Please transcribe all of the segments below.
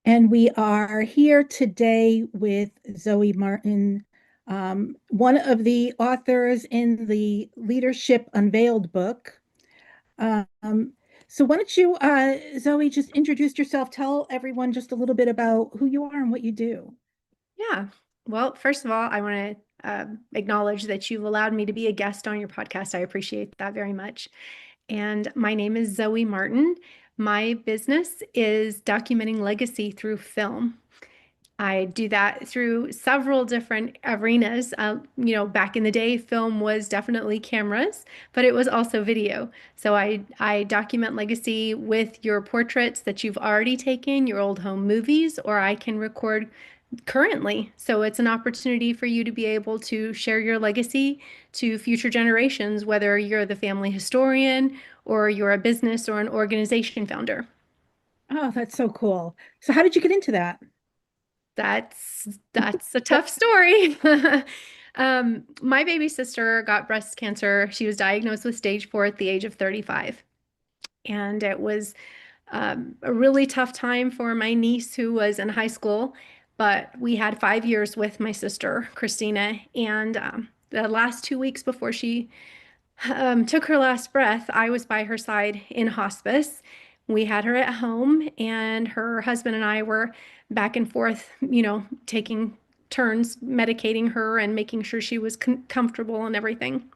And we are here today with Zoe Martin, one of the authors in the Leadership Unveiled book. Um, so why don't you, Zoe, just introduce yourself, tell everyone just a little bit about who you are and what you do. Yeah. Well, first of all, I want to acknowledge that you've allowed me to be a guest on your podcast. I appreciate that very much. And my name is Zoe Martin. My business is documenting legacy through film. I do that through several different arenas. Back in the day, film was definitely cameras, but it was also video. So I document legacy with your portraits that you've already taken, your old home movies, or I can record currently. So it's an opportunity for you to be able to share your legacy to future generations, whether you're the family historian or you're a business or an organization founder. Oh, that's so cool. So how did you get into that? That's a tough story. My baby sister got breast cancer. She was diagnosed with stage 4 at the age of 35. And it was a really tough time for my niece who was in high school. But we had 5 years with my sister, Christina. And the last 2 weeks before she took her last breath, I was by her side in hospice. We had her at home, and her husband and I were back and forth, taking turns medicating her and making sure she was comfortable and everything.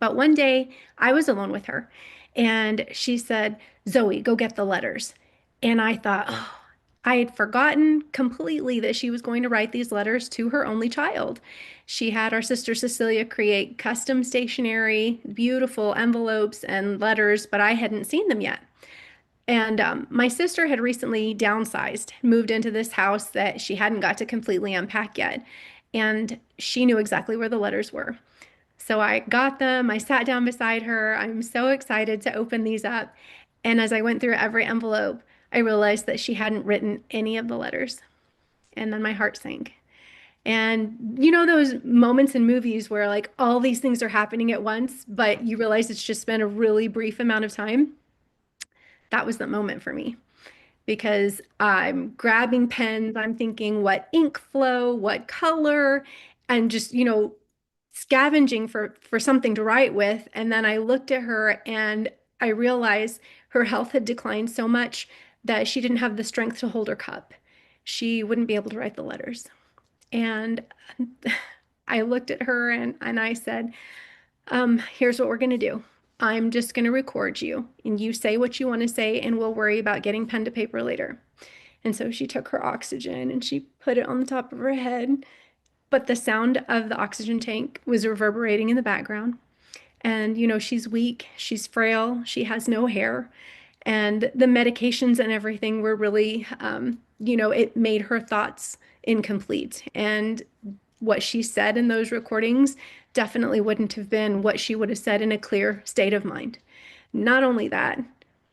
But one day I was alone with her, and she said, "Zoe, go get the letters." And I thought, oh, I had forgotten completely that she was going to write these letters to her only child. She had our sister Cecilia create custom stationery, beautiful envelopes and letters, but I hadn't seen them yet. And my sister had recently downsized, moved into this house that she hadn't got to completely unpack yet. And she knew exactly where the letters were. So I got them, I sat down beside her. I'm so excited to open these up. And as I went through every envelope, I realized that she hadn't written any of the letters. And then my heart sank. And you know those moments in movies where like all these things are happening at once, but you realize it's just been a really brief amount of time? That was the moment for me because I'm grabbing pens, I'm thinking what ink flow, what color, and just, scavenging for something to write with. And then I looked at her and I realized her health had declined so much that she didn't have the strength to hold her cup. She wouldn't be able to write the letters. And I looked at her and I said, here's what we're going to do. I'm just going to record you, and you say what you want to say, and we'll worry about getting pen to paper later. And so she took her oxygen and she put it on the top of her head, but the sound of the oxygen tank was reverberating in the background. And, she's weak, she's frail, she has no hair. And the medications and everything were really, it made her thoughts incomplete. And what she said in those recordings definitely wouldn't have been what she would have said in a clear state of mind. Not only that,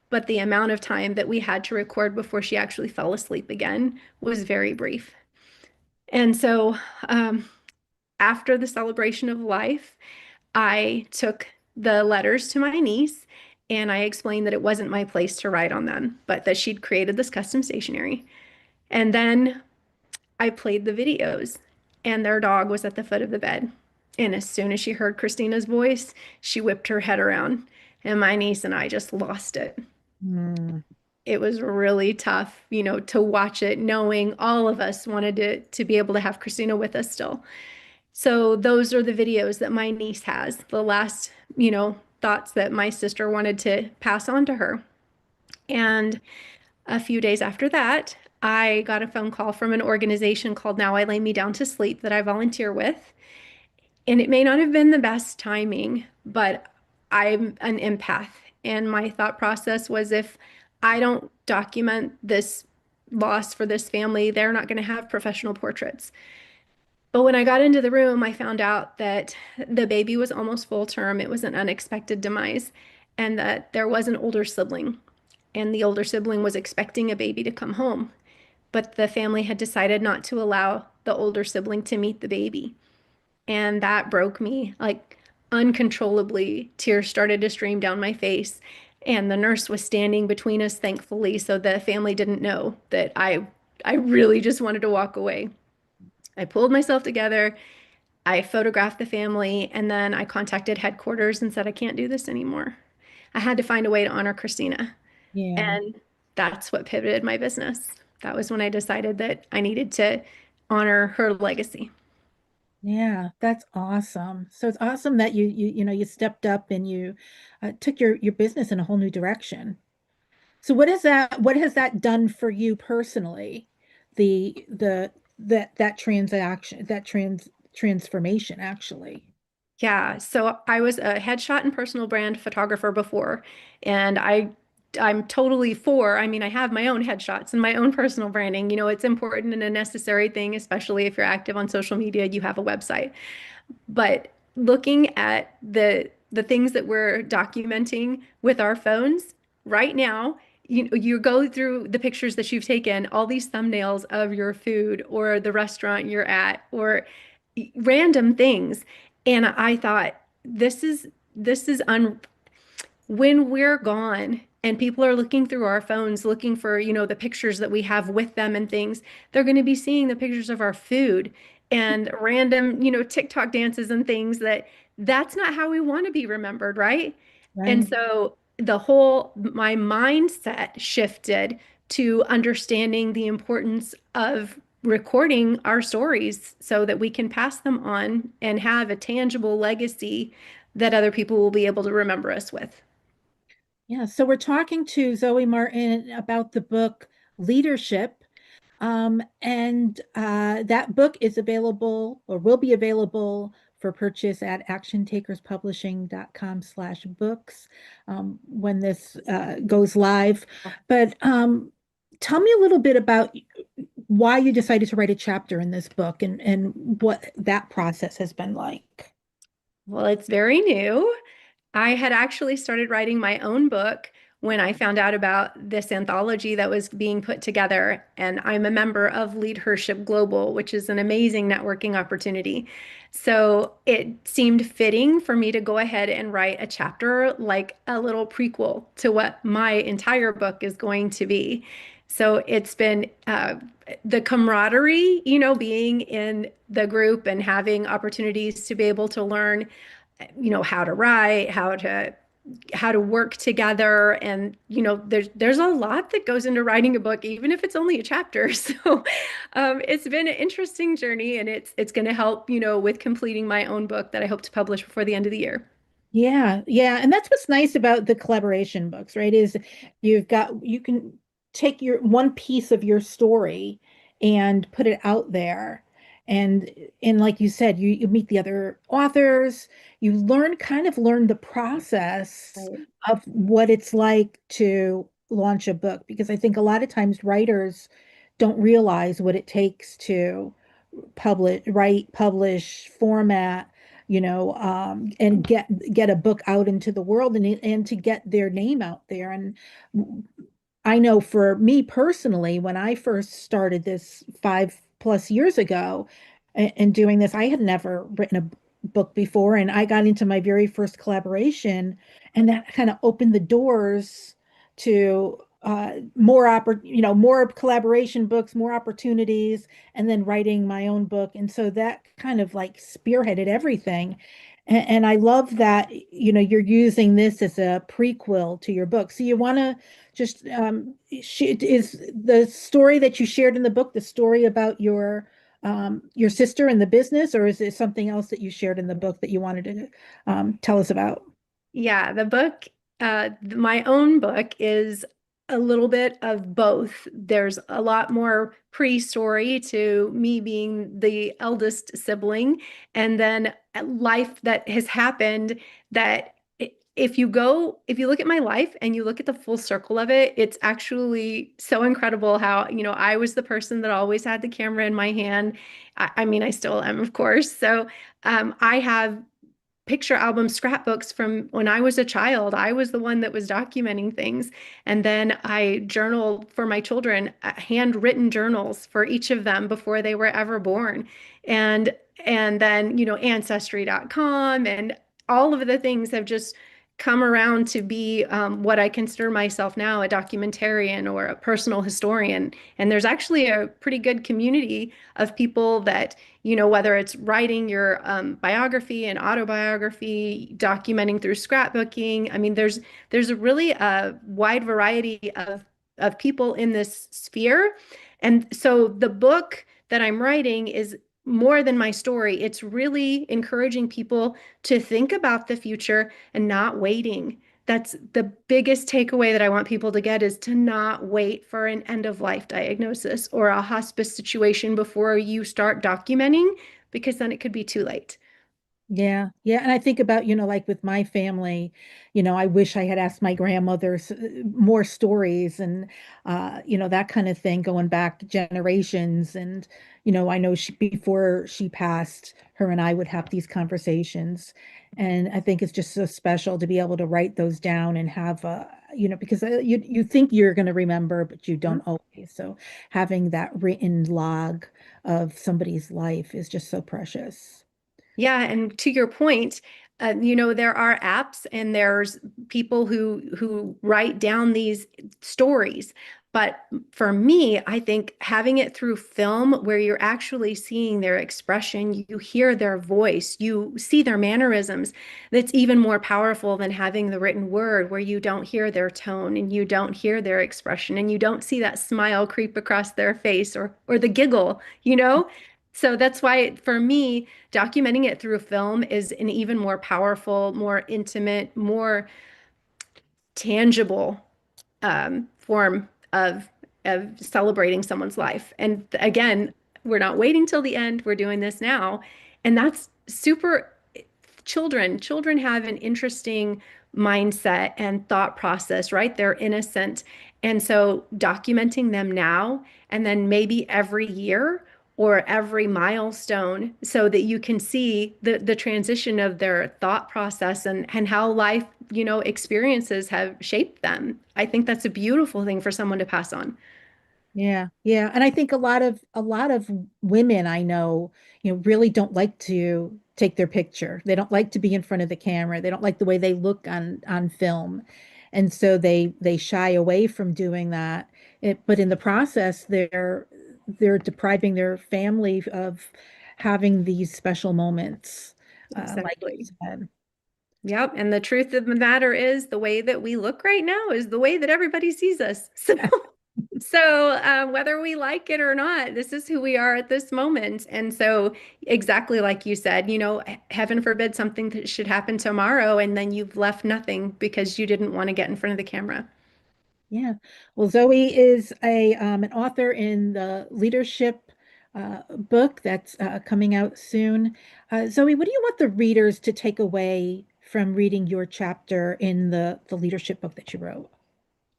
but the amount of time that we had to record before she actually fell asleep again was very brief. And so, um, after the celebration of life, I took the letters to my niece and I explained that it wasn't my place to write on them, but that she'd created this custom stationery. And then I played the videos, and their dog was at the foot of the bed. And as soon as she heard Christina's voice, she whipped her head around, and my niece and I just lost it. Hmm. It was really tough, to watch it, knowing all of us wanted to be able to have Christina with us still. So those are the videos that my niece has, the last, thoughts that my sister wanted to pass on to her. And a few days after that, I got a phone call from an organization called Now I Lay Me Down to Sleep that I volunteer with. And it may not have been the best timing, but I'm an empath. And my thought process was if I don't document this loss for this family, they're not going to have professional portraits. But when I got into the room, I found out that the baby was almost full term. It was an unexpected demise, and that there was an older sibling, and the older sibling was expecting a baby to come home. But the family had decided not to allow the older sibling to meet the baby. And that broke me. Like uncontrollably, tears started to stream down my face. And the nurse was standing between us, thankfully, so the family didn't know that I I really just wanted to walk away. I pulled myself together. I photographed the family, and then I contacted headquarters and said, I can't do this anymore. I had to find a way to honor Christina. Yeah. And that's what pivoted my business. That was when I decided that I needed to honor her legacy. Yeah, that's awesome. So it's awesome that you stepped up and you took your business in a whole new direction. So what has that done for you personally? The that transaction, that transformation actually. Yeah, so I was a headshot and personal brand photographer before, and I'm totally for, I mean, I have my own headshots and my own personal branding. You know, it's important and a necessary thing, especially if you're active on social media, you have a website. But looking at the things that we're documenting with our phones right now, you go through the pictures that you've taken, all these thumbnails of your food or the restaurant you're at or random things. And I thought, this is when we're gone and people are looking through our phones looking for, the pictures that we have with them and things, they're going to be seeing the pictures of our food and random, TikTok dances and things that's not how we want to be remembered, right? And Right. so my mindset shifted to understanding the importance of recording our stories so that we can pass them on and have a tangible legacy that other people will be able to remember us with. Yeah, so we're talking to Zoe Martin about the book Leadership. And that book is available or will be available for purchase at actiontakerspublishing.com/books when this goes live. But tell me a little bit about why you decided to write a chapter in this book and what that process has been like. Well, it's very new. I had actually started writing my own book when I found out about this anthology that was being put together. And I'm a member of Leadership Global, which is an amazing networking opportunity. So it seemed fitting for me to go ahead and write a chapter, like a little prequel to what my entire book is going to be. So it's been the camaraderie, being in the group and having opportunities to be able to learn, how to write, how to work together. And there's a lot that goes into writing a book, even if it's only a chapter. So it's been an interesting journey, and it's going to help, with completing my own book that I hope to publish before the end of the year. Yeah, yeah. And that's what's nice about the collaboration books, right? Is you can take your one piece of your story and put it out there. And and like you said, you meet the other authors, you learn the process Right. of what it's like to launch a book. Because I think a lot of times writers don't realize what it takes to write, publish, format, and get a book out into the world and to get their name out there. And I know for me personally, when I first started this 5+ years ago and doing this, I had never written a book before, and I got into my very first collaboration, and that kind of opened the doors to more collaboration books, more opportunities, and then writing my own book. And so that kind of like spearheaded everything. And I love that, you're using this as a prequel to your book. So you want to just is the story that you shared in the book the story about your sister and the business, or is it something else that you shared in the book that you wanted to tell us about? Yeah, the book, my own book is a little bit of both. There's a lot more pre-story to me being the eldest sibling, and then life that has happened that if you look at my life and you look at the full circle of it, it's actually so incredible how, I was the person that always had the camera in my hand. I mean, I still am, of course. So I have picture album scrapbooks from when I was a child. I was the one that was documenting things. And then I journaled for my children, handwritten journals for each of them before they were ever born. And then, ancestry.com and all of the things have just come around to be what I consider myself now, a documentarian or a personal historian. And there's actually a pretty good community of people that, whether it's writing your biography and autobiography, documenting through scrapbooking. I mean, there's a really wide variety of people in this sphere. And so the book that I'm writing is more than my story. It's really encouraging people to think about the future and not waiting. That's the biggest takeaway that I want people to get, is to not wait for an end of life diagnosis or a hospice situation before you start documenting, because then it could be too late. Yeah, yeah. And I think about, like with my family, I wish I had asked my grandmother more stories and, that kind of thing going back generations. And, I know before she passed, her and I would have these conversations. And I think it's just so special to be able to write those down and have, because you think you're going to remember, but you don't always. So having that written log of somebody's life is just so precious. Yeah, and to your point, there are apps and there's people who write down these stories. But for me, I think having it through film where you're actually seeing their expression, you hear their voice, you see their mannerisms, that's even more powerful than having the written word where you don't hear their tone and you don't hear their expression and you don't see that smile creep across their face or the giggle, you know? So that's why for me, documenting it through film is an even more powerful, more intimate, more tangible form of celebrating someone's life. And again, we're not waiting till the end. We're doing this now, and that's super. Children have an interesting mindset and thought process, right? They're innocent, and so documenting them now, and then maybe every year or every milestone so that you can see the transition of their thought process and how life, experiences have shaped them. I think that's a beautiful thing for someone to pass on. Yeah, yeah. And I think a lot of women I know, really don't like to take their picture. They don't like to be in front of the camera. They don't like the way they look on film. And so they shy away from doing that. But in the process, they're depriving their family of having these special moments, like you Exactly. said. Yep. And the truth of the matter is the way that we look right now is the way that everybody sees us. So whether we like it or not, this is who we are at this moment. And so exactly like you said, heaven forbid something that should happen tomorrow and then you've left nothing because you didn't want to get in front of the camera. Yeah. Well, Zoe is an author in the leadership book that's coming out soon. Zoe, what do you want the readers to take away from reading your chapter in the leadership book that you wrote?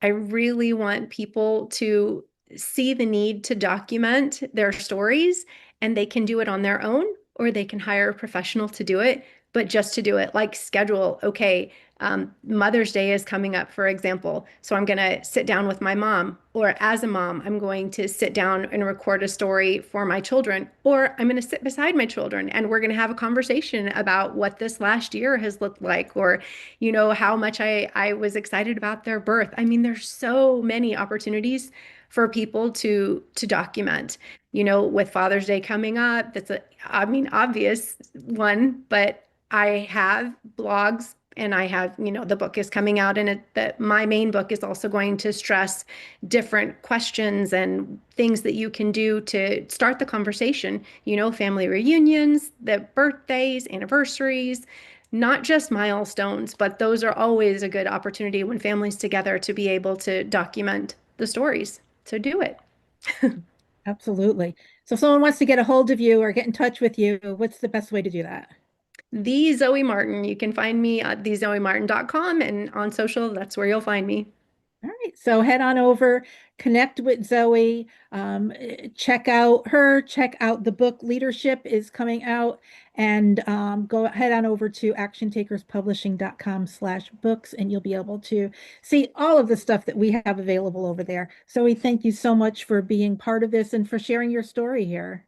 I really want people to see the need to document their stories, and they can do it on their own or they can hire a professional to do it, but just to do it, like schedule, okay, Mother's Day is coming up, for example. So I'm going to sit down with my mom, or as a mom, I'm going to sit down and record a story for my children, or I'm going to sit beside my children and we're going to have a conversation about what this last year has looked like, or how much I was excited about their birth. I mean, there's so many opportunities for people to document. With Father's Day coming up, that's I mean, obvious one, but I have blogs and I have, the book is coming out, and that my main book is also going to stress different questions and things that you can do to start the conversation, family reunions, the birthdays, anniversaries, not just milestones, but those are always a good opportunity when families together to be able to document the stories. So do it. Absolutely. So if someone wants to get a hold of you or get in touch with you, what's the best way to do that? The Zoe Martin. You can find me at thezoemartin.com, and on social, that's where you'll find me. All right, so head on over, connect with Zoe, check out her, check out the book Leadership is coming out, and go head on over to actiontakerspublishing.com/books, and you'll be able to see all of the stuff that we have available over there. Zoe, thank you so much for being part of this and for sharing your story here.